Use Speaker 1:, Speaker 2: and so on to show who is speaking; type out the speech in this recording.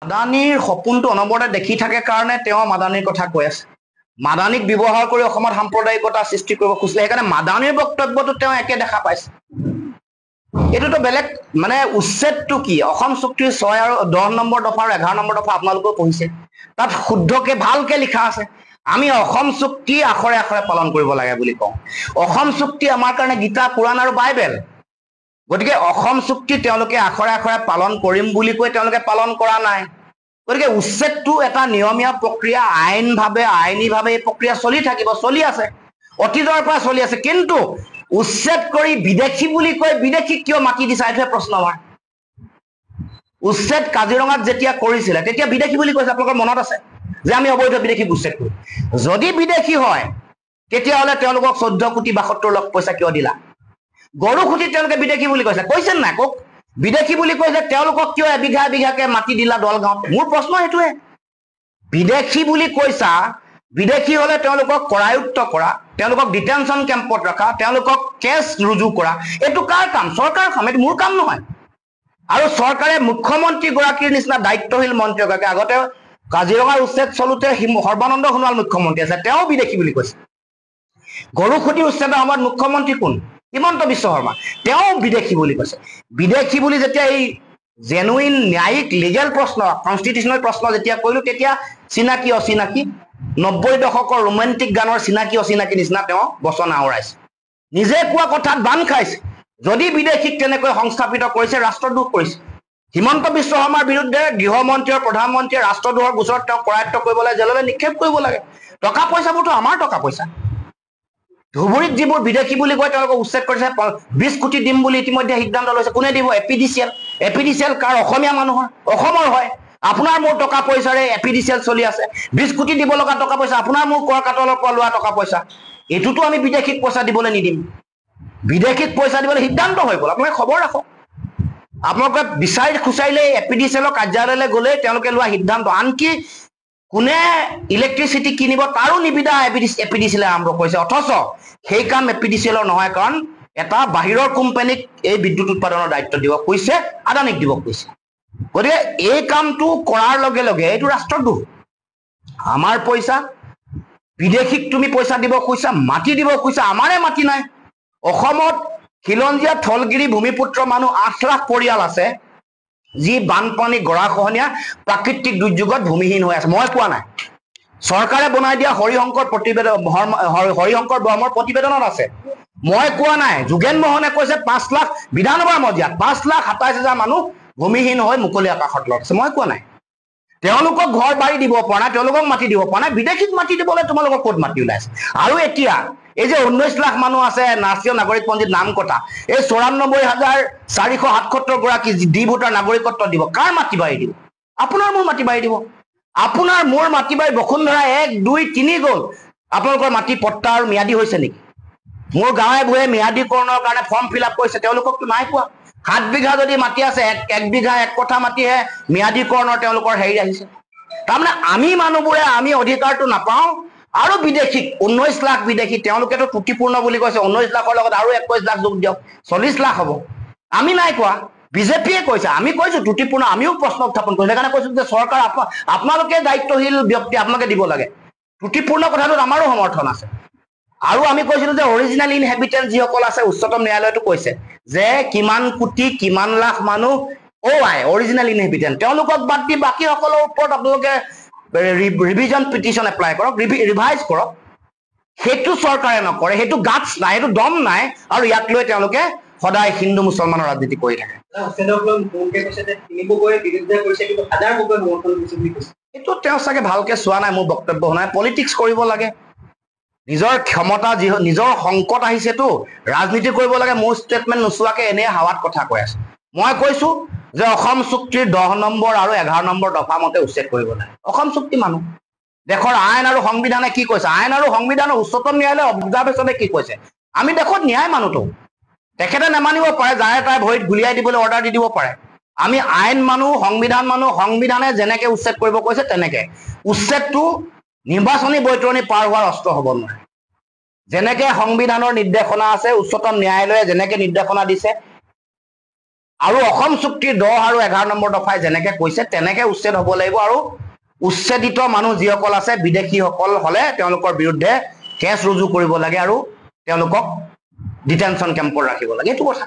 Speaker 1: মাদানীৰ সপোনটো অনবৰতে দেখি থাকে কাৰণে তেওঁ মাদানীৰ কথা কৈ আছে। মাদানীক ব্যৱহাৰ কৰি অসমত সাম্প্ৰদায়িকতা সৃষ্টি কৰিব খুজিলে, সেইকাৰণে মাদানীৰ বক্তব্যটো তেওঁ একে দেখা পাইছে। এইটোতো বেলেগ মানে উচ্ছেদটো কি? অসম চুক্তিৰ 6 আৰু 10 নম্বৰ দফা আৰু 11 নম্বৰ দফা আপোনালোকেও পঢ়িছে, তাত শুদ্ধকে ভালকে লিখা আছে আমি অসম চুক্তি আখৰে আখৰে পালন কৰিব লাগে বুলি কওঁ। অসম চুক্তি আমাৰ কাৰণে গীতা, কুৰাণ আৰু বাইবেল। গতিকে অসম চুক্তি তেওঁলোকে আখৰে আখৰে পালন কৰিম বুলি কৈ তেওঁলোকে পালন কৰা নাই। গতিকে উচ্ছেদটো এটা নিয়মীয়া প্ৰক্ৰিয়া, আইনীভাৱে এই প্ৰক্ৰিয়া চলি থাকিব, চলি আছে, অতীতৰ পৰা চলি আছে। কিন্তু উচ্ছেদ কৰি বিদেশী বুলি কৈ বিদেশীক কিয় মাতি দিছা, এইটোহে প্ৰশ্ন আমাৰ। উচ্ছেদ কাজিৰঙাত যেতিয়া কৰিছিলে তেতিয়া বিদেশী বুলি কৈছে, আপোনালোকৰ মনত আছে যে আমি অবৈধ বিদেশীক উচ্ছেদ কৰো। যদি বিদেশী হয় তেতিয়াহ'লে তেওঁলোকক 14 কোটি 72 লাখ পইচা কিয় দিলা? গৰু খুটিত তেওঁলোকে বিদেশী বুলি কৈছে, কৈছে নাই কওক? বিদেশী বুলি কৈছে, তেওঁলোকক কিয় এবিঘা এবিঘাকে মাটি দিলা দলগাঁৱত? মোৰ প্ৰশ্ন সেইটোৱে। বিদেশী বুলি কৈছা, বিদেশী হলে তেওঁলোকক কৰায়ত্ব কৰা, তেওঁলোকক ডিটেনশ্যন কেম্পত ৰখা, তেওঁলোকক কেছ ৰুজু কৰা, এইটো কাৰ কাম? চৰকাৰৰ কাম, এইটো মোৰ কাম নহয়। আৰু চৰকাৰে মুখ্যমন্ত্ৰী গৰাকীৰ নিচিনা দায়িত্বশীল মন্ত্ৰী এগৰাকী, আগতে কাজিৰঙাৰ উচ্ছেদ চলোতে সৰ্বানন্দ সোণোৱাল মুখ্যমন্ত্ৰী আছে, তেওঁ বিদেশী বুলি কৈছে। গৰুখুটি উচ্ছেদৰ সময়ত মুখ্যমন্ত্ৰী কোন? হিমন্ত বিশ্ব শৰ্মা, তেওঁ বিদেশী বুলি কৈছে। বিদেশী বুলি যেতিয়া এই জেনুইন ন্যায়িক লিগেল প্ৰশ্ন, কনষ্টিটিউচনেল প্ৰশ্ন যেতিয়া কৰিলো, তেতিয়া চিনাকি অচিনাকি 90 দশকৰ ৰোমেণ্টিক গানৰ চিনাকি অচিনাকি নিচিনা তেওঁ বচন আওৰাইছে, নিজে কোৱা কথাত বান্ধ খাইছে। যদি বিদেশীক তেনেকৈ সংস্থাপিত কৰিছে, ৰাষ্ট্ৰদ্ৰোহ কৰিছে। হিমন্ত বিশ্ব শৰ্মাৰ বিৰুদ্ধে গৃহমন্ত্ৰী আৰু প্ৰধানমন্ত্ৰীয়ে ৰাষ্ট্ৰদ্ৰোহৰ গোচৰত তেওঁক কৰায়ত্ব কৰিবলৈ জেললৈ নিক্ষেপ কৰিব লাগে। টকা পইচাবোৰতো আমাৰ টকা পইচা। ধুবুৰীত যিবোৰ বিদেশী বুলি কয় তেওঁলোকক উচ্ছেদ কৰিছে, 20 কোটি দিম বুলি ইতিমধ্যে সিদ্ধান্ত লৈছে। কোনে দিব? এপিডিচিএল। এপিডিচিএল কাৰ? অসমীয়া মানুহৰ, অসমৰ হয়। আপোনাৰ মোৰ টকা পইচাৰে এপিডিচিএল চলি আছে। 20 কোটি দিব লগা টকা পইচা আপোনাৰ মোৰ কৰ কাটলৰ পৰা লোৱা টকা পইচা। এইটোতো আমি বিদেশীক পইচা দিবলৈ নিদিম। বিদেশীক পইচা দিবলৈ সিদ্ধান্ত হৈ গ'ল। আপোনালোকে খবৰ ৰাখক, আপোনালোকে বিচাৰি খুচাৰিলে এপিডিচিএলৰ কাৰ্যালয়লৈ গ'লে তেওঁলোকে লোৱা সিদ্ধান্ত, আনকি কোনে ইলেক্ট্ৰিচিটি কিনিব তাৰো নিবিদা এপিডিচিএলে আৰম্ভ কৰিছে। অথচ সেই কাম এপিডিচিএলৰ নহয়, কাৰণ এটা বাহিৰৰ কোম্পানীক এই বিদ্যুৎ উৎপাদনৰ দায়িত্ব দিব কৈছে, আদানীক দিব কৈছে। গতিকে এই কামটো কৰাৰ লগে লগে এইটো ৰাষ্ট্ৰদ্ৰোহ। আমাৰ পইচা বিদেশীক তুমি পইচা দিব কৈছা, মাটি দিব কৈছা, আমাৰে মাটি নাই। অসমত খিলঞ্জীয়া থলগিৰি ভূমিপুত্ৰ মানুহ 8 লাখ পৰিয়াল আছে, যি বানপানী, গৰাখহনীয়া, প্ৰাকৃতিক দুৰ্যোগত ভূমিহীন হৈ আছে। মই কোৱা নাই, চৰকাৰে বনাই দিয়া হৰিশংকৰ বৰ্মৰ প্ৰতিবেদনত আছে। মই কোৱা নাই। যোগেন মোহনে কৈছে 5 লাখ বিধানসভাৰ মজিয়াত 5,27,000 মানুহ ভূমিহীন হৈ মুকলি আকাশত লগ আছে। মই কোৱা নাই। তেওঁলোকক ঘৰ বাৰী দিব পৰা নাই, তেওঁলোকক মাটি দিব পৰা নাই, বিদেশীক মাটি দিবলৈ তোমালোকক ক'ত মাটি ওলাইছে? আৰু এতিয়া এই যে 19 লাখ মানুহ আছে ৰাষ্ট্ৰীয় নাগৰিকপঞ্জীত নাম কটা, এই 94,477 গৰাকী ডি ভোটাৰ নাগৰিকত্ব দিব, কাৰ মাটি বাৰী দিব? আপোনাৰ মোৰ মাটি বাৰী দিব। আপোনাৰ মোৰ মাটি বাৰী বসুন্ধৰা 1, 2, 3 গ'ল। আপোনালোকৰ মাটি পট্টা আৰু ম্যাদী হৈছে নেকি? মোৰ গাঁৱে ভূঞে ম্যাদীকৰণৰ কাৰণে ফৰ্ম ফিল আপ কৰিছে, তেওঁলোককতো নাই পোৱা। 7 বিঘা যদি মাটি আছে, 1 বিঘা 1 কঠা মাটিহে ম্যাদীকৰণৰ তেওঁলোকৰ হেৰি আহিছে। তাৰমানে আমি মানুহবোৰে আমি অধিকাৰটো নাপাওঁ, আৰু বিদেশীক 19 লাখ বিদেশী, তেওঁলোকেতো ত্ৰুটিপূৰ্ণ বুলি কৈছে। 19 লাখৰ লগত আৰু 21 লাখ যোগ দিয়ক, 40 লাখ হ'ব। আমি নাই কোৱা, বিজেপিয়ে কৈছে। আমি কৈছো ত্ৰুটিপূৰ্ণ, আমিও প্ৰশ্ন উত্থাপন কৰিছো। সেইকাৰণে কৈছো যে চৰকাৰ আপোনালোকে দায়িত্বশীল ব্যক্তি, আপোনালোকে দিব লাগে। ত্ৰুটিপূৰ্ণ কথাটোত আমাৰো সমৰ্থন আছে। আৰু আমি কৈছিলো যে অৰিজিনেল ইনহেবিটেণ্ট যিসকল আছে, উচ্চতম ন্যায়ালয়তো কৈছে যে কিমান কোটি কিমান লাখ মানুহ অৰিজিনেল ইনহেবিটেণ্ট, তেওঁলোকক বাদ দি বাকীসকলৰ ওপৰত আপোনালোকে ৰিভিজন পিটিশ্যন এপ্লাই কৰক, ৰিভাইজ কৰক। সেইটো চৰকাৰে নকৰে, সেইটো গাটছ নাই, সেইটো দম নাই, আৰু ইয়াক লৈ তেওঁলোকে সদায় হিন্দু মুছলমানৰ ৰাজনীতি কৰি থাকে। এইটো তেওঁ চাগে ভালকে চোৱা নাই, মোৰ বক্তব্য শুনাই। পলিটিক্স কৰিব লাগে, নিজৰ ক্ষমতা নিজৰ সংকট আহিছেতো, ৰাজনীতি কৰিব লাগে। মোৰ ষ্টেটমেণ্ট নোচোৱাকে এনেই হাৱাত কথা কৈ আছে। মই কৈছো যে অসম চুক্তিৰ 10 নম্বৰ আৰু 11 নম্বৰ দফা মতে উচ্ছেদ কৰিব লাগে। অসম চুক্তি মানুহ, দেশৰ আইন আৰু সংবিধানে কি কৈছে, আইন আৰু সংবিধানৰ উচ্চতম ন্যায়ালয়ৰ অবজাৰভেশ্যনে কি কৈছে, আমি দেশত ন্যায় মানুহটো। তেখেতে নেমানিব পাৰে, যাৰে তাই ভৰিত গুলিয়াই দিবলৈ অৰ্ডাৰ দি দিব পাৰে। আমি আইন মানুহ, সংবিধান মানুহ, সংবিধানে যেনেকে উচ্ছেদ কৰিব কৈছে তেনেকে। উচ্ছেদটো নিৰ্বাচনী বৈতৰণি পাৰ হোৱাৰ অস্ত্ৰ হ'ব নোৱাৰে। যেনেকে সংবিধানৰ নিৰ্দেশনা আছে, উচ্চতম ন্যায়ালয়ে যেনেকে নিৰ্দেশনা দিছে, আৰু অসম চুক্তিৰ 10 আৰু 11 নম্বৰ দফাই যেনেকে কৈছে তেনেকে উচ্ছেদ হ'ব লাগিব আৰু উচ্ছেদিত মানুহ যিসকল আছে বিদেশীসকল হলে তেওঁলোকৰ বিৰুদ্ধে কেছ ৰুজু কৰিব লাগে আৰু তেওঁলোকক ডিটেনশ্যন কেম্পত ৰাখিব লাগে এইটো কথা